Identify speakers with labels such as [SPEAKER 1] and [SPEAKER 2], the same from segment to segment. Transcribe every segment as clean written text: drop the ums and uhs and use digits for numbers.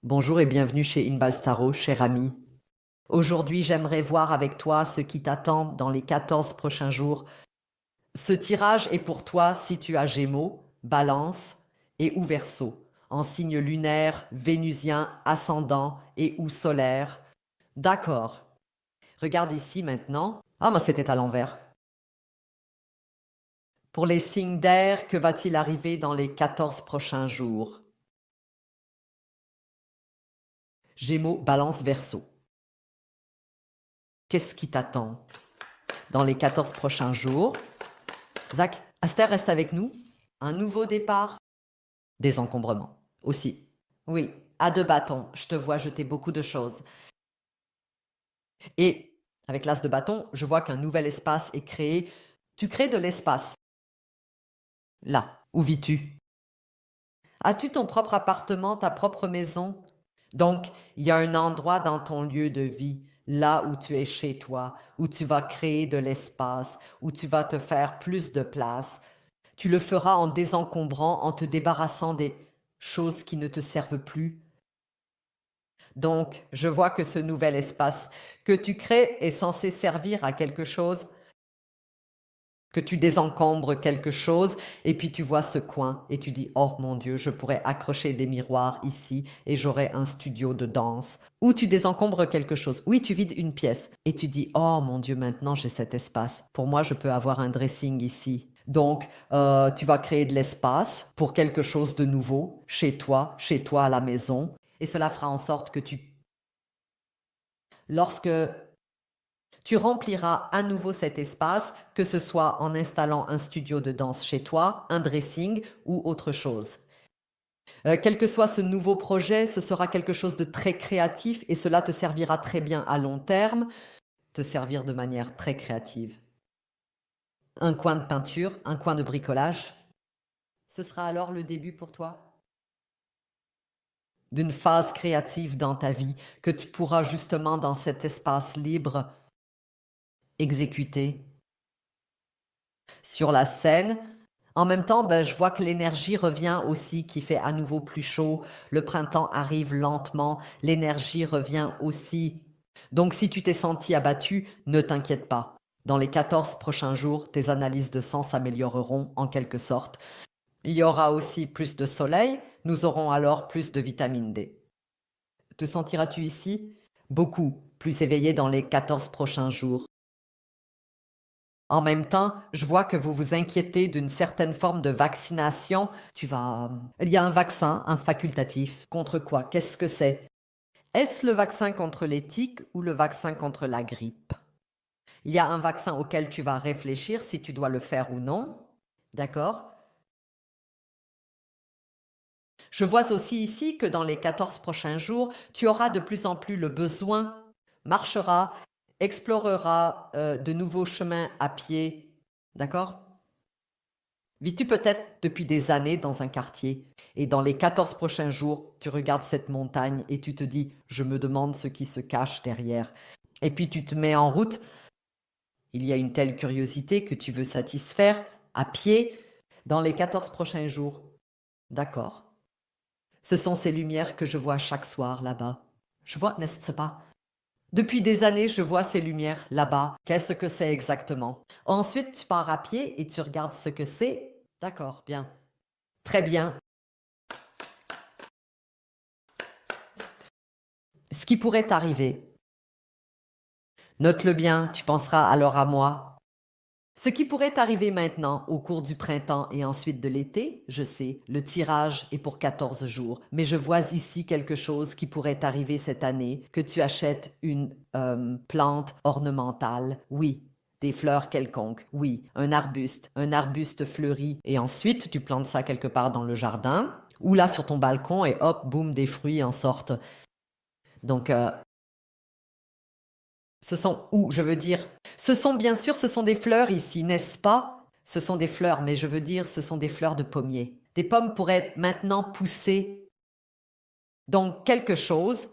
[SPEAKER 1] Bonjour et bienvenue chez Inbal Tarot, cher ami. Aujourd'hui, j'aimerais voir avec toi ce qui t'attend dans les 14 prochains jours. Ce tirage est pour toi si tu as Gémeaux, Balance et ou Verseau, en signe lunaire, vénusien, ascendant et ou solaire. D'accord. Regarde ici maintenant. Ah, mais c'était à l'envers. Pour les signes d'air, que va-t-il arriver dans les 14 prochains jours? Gémeaux, Balance, Verseau. Qu'est-ce qui t'attend dans les 14 prochains jours? Zach, Aster reste avec nous. Un nouveau départ. Désencombrement. Aussi. Oui, à deux bâtons. Je te vois jeter beaucoup de choses. Et avec l'as de bâton, je vois qu'un nouvel espace est créé. Tu crées de l'espace. Là, où vis-tu? As-tu ton propre appartement, ta propre maison? Donc, il y a un endroit dans ton lieu de vie, là où tu es chez toi, où tu vas créer de l'espace, où tu vas te faire plus de place. Tu le feras en désencombrant, en te débarrassant des choses qui ne te servent plus. Donc, je vois que ce nouvel espace que tu crées est censé servir à quelque chose, que tu désencombres quelque chose, et puis tu vois ce coin et tu dis, oh mon Dieu, je pourrais accrocher des miroirs ici et j'aurais un studio de danse. Ou tu désencombres quelque chose. Oui, tu vides une pièce et tu dis, oh mon Dieu, maintenant j'ai cet espace. Pour moi, je peux avoir un dressing ici. Donc, tu vas créer de l'espace pour quelque chose de nouveau chez toi à la maison. Et cela fera en sorte que lorsque tu rempliras à nouveau cet espace, que ce soit en installant un studio de danse chez toi, un dressing ou autre chose. Quel que soit ce nouveau projet, ce sera quelque chose de très créatif et cela te servira très bien à long terme, te servir de manière très créative. Un coin de peinture, un coin de bricolage, ce sera alors le début pour toi d'une phase créative dans ta vie que tu pourras justement dans cet espace libre exécuter. Sur la scène, en même temps, je vois que l'énergie revient aussi, qui fait à nouveau plus chaud. Le printemps arrive lentement, l'énergie revient aussi. Donc si tu t'es senti abattu, ne t'inquiète pas. Dans les 14 prochains jours, tes analyses de sang s'amélioreront en quelque sorte. Il y aura aussi plus de soleil, nous aurons alors plus de vitamine D. Te sentiras-tu ici beaucoup plus éveillé dans les 14 prochains jours? En même temps, je vois que vous vous inquiétez d'une certaine forme de vaccination. Il y a un vaccin, un facultatif. Contre quoi? Qu'est-ce que c'est? Est-ce le vaccin contre les tiques ou le vaccin contre la grippe? Il y a un vaccin auquel tu vas réfléchir si tu dois le faire ou non. D'accord? Je vois aussi ici que dans les 14 prochains jours, tu auras de plus en plus le besoin, marcheras, exploreras de nouveaux chemins à pied. D'accord? Vis-tu peut-être depuis des années dans un quartier et dans les 14 prochains jours, tu regardes cette montagne et tu te dis, je me demande ce qui se cache derrière. Et puis tu te mets en route, il y a une telle curiosité que tu veux satisfaire à pied dans les 14 prochains jours. D'accord. Ce sont ces lumières que je vois chaque soir là-bas. Je vois, n'est-ce pas? Depuis des années, je vois ces lumières là-bas. Qu'est-ce que c'est exactement? Ensuite, tu pars à pied et tu regardes ce que c'est. D'accord, bien. Très bien. Ce qui pourrait t'arriver. Note-le bien, tu penseras alors à moi. Ce qui pourrait t'arriver maintenant au cours du printemps et ensuite de l'été, je sais, le tirage est pour 14 jours, mais je vois ici quelque chose qui pourrait t'arriver cette année, que tu achètes une plante ornementale, oui, des fleurs quelconques, oui, un arbuste fleuri, et ensuite tu plantes ça quelque part dans le jardin, ou là sur ton balcon, et hop, boum, des fruits en sortent. Donc, ce sont où, je veux dire, ce sont bien sûr, ce sont des fleurs ici, n'est-ce pas? Ce sont des fleurs, mais je veux dire, ce sont des fleurs de pommier. Des pommes pourraient maintenant pousser. Donc, quelque chose,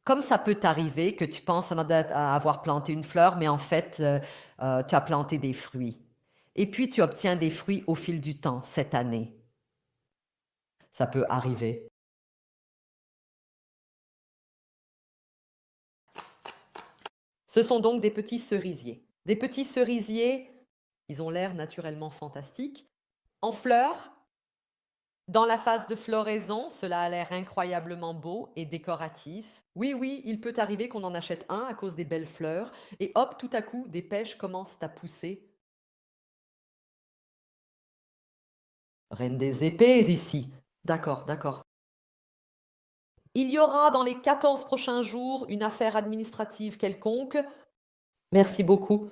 [SPEAKER 1] comme ça peut t'arriver, que tu penses à avoir planté une fleur, mais en fait, tu as planté des fruits. Et puis, tu obtiens des fruits au fil du temps, cette année. Ça peut arriver. Ce sont donc des petits cerisiers. Des petits cerisiers, ils ont l'air naturellement fantastiques. En fleurs, dans la phase de floraison, cela a l'air incroyablement beau et décoratif. Oui, oui, il peut arriver qu'on en achète un à cause des belles fleurs, et hop, tout à coup, des pêches commencent à pousser. Reine des épées ici. D'accord, d'accord. Il y aura dans les 14 prochains jours une affaire administrative quelconque. Merci beaucoup.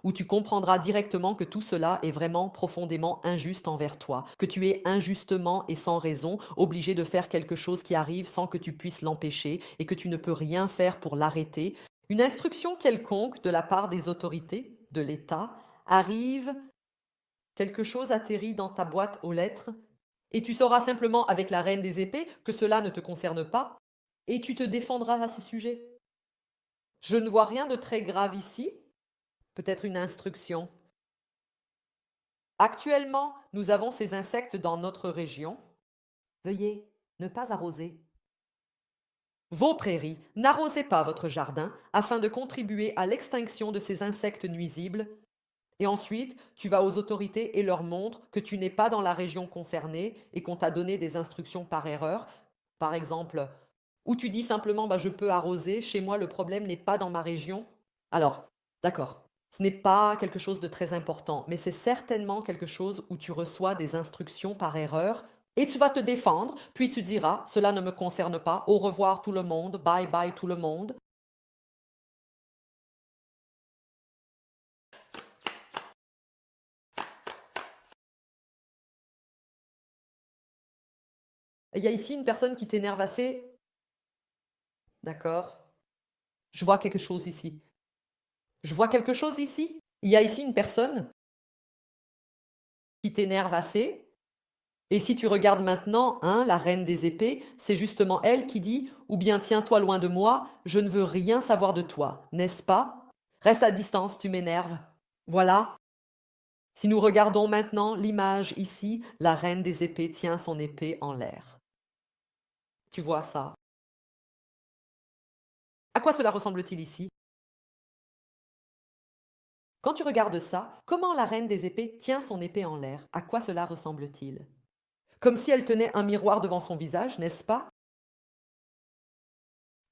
[SPEAKER 1] Où tu comprendras directement que tout cela est vraiment profondément injuste envers toi, que tu es injustement et sans raison obligé de faire quelque chose qui arrive sans que tu puisses l'empêcher et que tu ne peux rien faire pour l'arrêter. Une instruction quelconque de la part des autorités, de l'État, arrive, quelque chose atterrit dans ta boîte aux lettres, et tu sauras simplement avec la reine des épées que cela ne te concerne pas, et tu te défendras à ce sujet. Je ne vois rien de très grave ici, peut-être une instruction. Actuellement, nous avons ces insectes dans notre région. Veuillez ne pas arroser. Vos prairies, n'arrosez pas votre jardin afin de contribuer à l'extinction de ces insectes nuisibles. Et ensuite, tu vas aux autorités et leur montres que tu n'es pas dans la région concernée et qu'on t'a donné des instructions par erreur. Par exemple, ou tu dis simplement bah, je peux arroser, chez moi le problème n'est pas dans ma région. Alors, d'accord, ce n'est pas quelque chose de très important, mais c'est certainement quelque chose où tu reçois des instructions par erreur et tu vas te défendre, puis tu diras cela ne me concerne pas, au revoir tout le monde, bye bye tout le monde. Il y a ici une personne qui t'énerve assez. D'accord. Je vois quelque chose ici. Je vois quelque chose ici. Il y a ici une personne qui t'énerve assez. Et si tu regardes maintenant, hein, la reine des épées, c'est justement elle qui dit ou bien tiens-toi loin de moi, je ne veux rien savoir de toi, n'est-ce pas? Reste à distance, tu m'énerves. Voilà. Si nous regardons maintenant l'image ici, la reine des épées tient son épée en l'air. Tu vois ça? À quoi cela ressemble-t-il ici? Quand tu regardes ça, comment la reine des épées tient son épée en l'air? À quoi cela ressemble-t-il? Comme si elle tenait un miroir devant son visage, n'est-ce pas?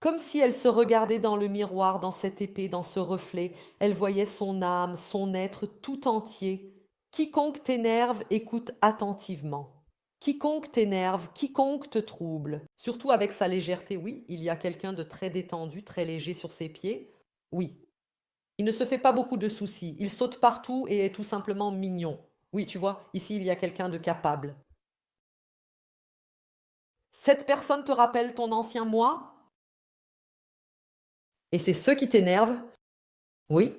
[SPEAKER 1] Comme si elle se regardait dans le miroir, dans cette épée, dans ce reflet, elle voyait son âme, son être tout entier. Quiconque t'énerve, écoute attentivement. Quiconque t'énerve, quiconque te trouble, surtout avec sa légèreté, oui, il y a quelqu'un de très détendu, très léger sur ses pieds, oui. Il ne se fait pas beaucoup de soucis, il saute partout et est tout simplement mignon. Oui, tu vois, ici il y a quelqu'un de capable. Cette personne te rappelle ton ancien moi? Et c'est ce qui t'énerve? Oui.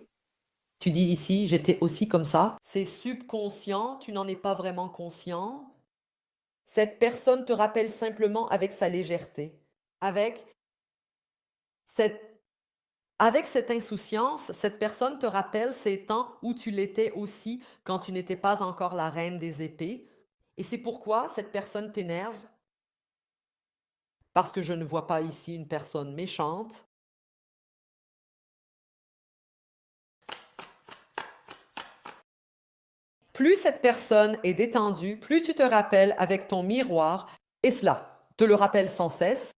[SPEAKER 1] Tu dis ici, j'étais aussi comme ça. C'est subconscient, tu n'en es pas vraiment conscient. Cette personne te rappelle simplement avec sa légèreté, avec cette, avec cette insouciance, cette personne te rappelle ces temps où tu l'étais aussi quand tu n'étais pas encore la reine des épées. Et c'est pourquoi cette personne t'énerve, parce que je ne vois pas ici une personne méchante. Plus cette personne est détendue, plus tu te rappelles avec ton miroir, et cela te le rappelle sans cesse,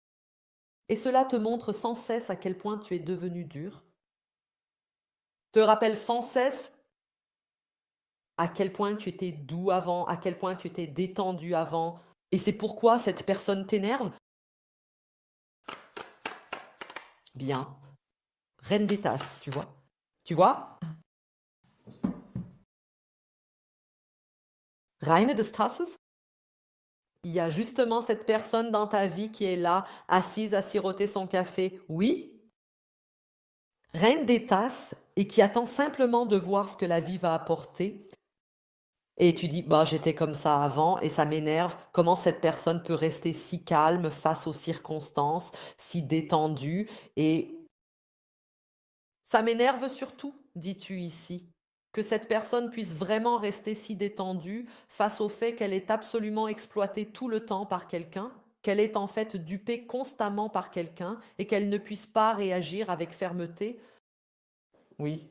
[SPEAKER 1] et cela te montre sans cesse à quel point tu es devenu dur, te rappelle sans cesse à quel point tu étais doux avant, à quel point tu étais détendu avant, et c'est pourquoi cette personne t'énerve. Bien, reine des tasses, tu vois. Tu vois? Reine des Tasses? Il y a justement cette personne dans ta vie qui est là, assise à siroter son café. Oui, reine des tasses et qui attend simplement de voir ce que la vie va apporter. Et tu dis, bah, j'étais comme ça avant et ça m'énerve. Comment cette personne peut rester si calme face aux circonstances, si détendue? Et ça m'énerve surtout, dis-tu ici, que cette personne puisse vraiment rester si détendue face au fait qu'elle est absolument exploitée tout le temps par quelqu'un, qu'elle est en fait dupée constamment par quelqu'un et qu'elle ne puisse pas réagir avec fermeté. Oui.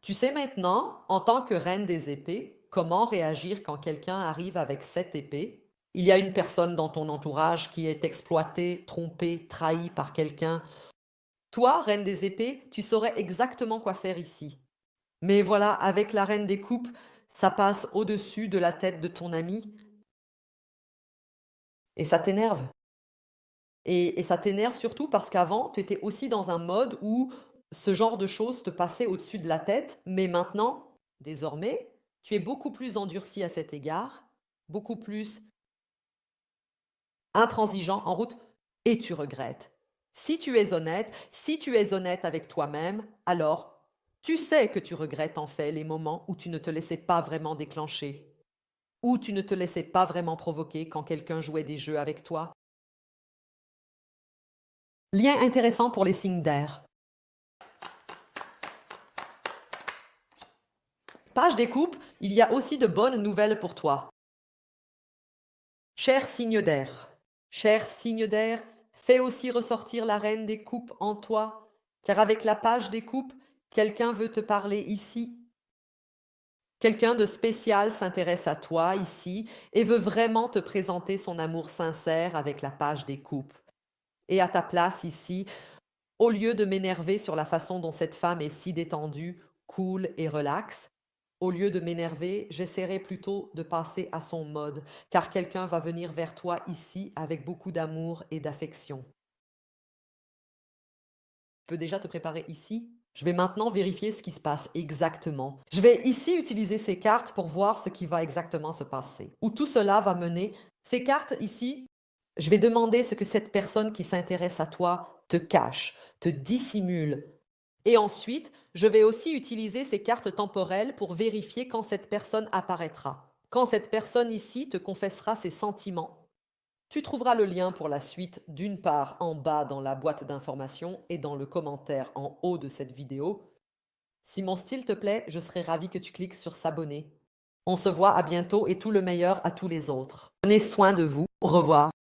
[SPEAKER 1] Tu sais maintenant, en tant que reine des épées, comment réagir quand quelqu'un arrive avec cette épée? Il y a une personne dans ton entourage qui est exploitée, trompée, trahie par quelqu'un. Toi, reine des épées, tu saurais exactement quoi faire ici. Mais voilà, avec la reine des coupes, ça passe au-dessus de la tête de ton ami et ça t'énerve. Et ça t'énerve surtout parce qu'avant, tu étais aussi dans un mode où ce genre de choses te passait au-dessus de la tête, mais maintenant, désormais, tu es beaucoup plus endurci à cet égard, beaucoup plus intransigeant en route et tu regrettes. Si tu es honnête, si tu es honnête avec toi-même, alors tu sais que tu regrettes en fait les moments où tu ne te laissais pas vraiment déclencher, où tu ne te laissais pas vraiment provoquer quand quelqu'un jouait des jeux avec toi. Lien intéressant pour les signes d'air. Page des coupes, il y a aussi de bonnes nouvelles pour toi. Cher signe d'air, fais aussi ressortir la reine des coupes en toi, car avec la page des coupes, quelqu'un veut te parler ici. Quelqu'un de spécial s'intéresse à toi ici et veut vraiment te présenter son amour sincère avec la page des coupes. Et à ta place ici, au lieu de m'énerver sur la façon dont cette femme est si détendue, cool et relaxe, au lieu de m'énerver, j'essaierai plutôt de passer à son mode, car quelqu'un va venir vers toi ici avec beaucoup d'amour et d'affection. Tu peux déjà te préparer ici. Je vais maintenant vérifier ce qui se passe exactement. Je vais ici utiliser ces cartes pour voir ce qui va exactement se passer. Où tout cela va mener. Ces cartes ici, je vais demander ce que cette personne qui s'intéresse à toi te cache, te dissimule. Et ensuite, je vais aussi utiliser ces cartes temporelles pour vérifier quand cette personne apparaîtra. Quand cette personne ici te confessera ses sentiments. Tu trouveras le lien pour la suite d'une part en bas dans la boîte d'informations et dans le commentaire en haut de cette vidéo. Si mon style te plaît, je serai ravie que tu cliques sur s'abonner. On se voit à bientôt et tout le meilleur à tous les autres. Prenez soin de vous. Au revoir.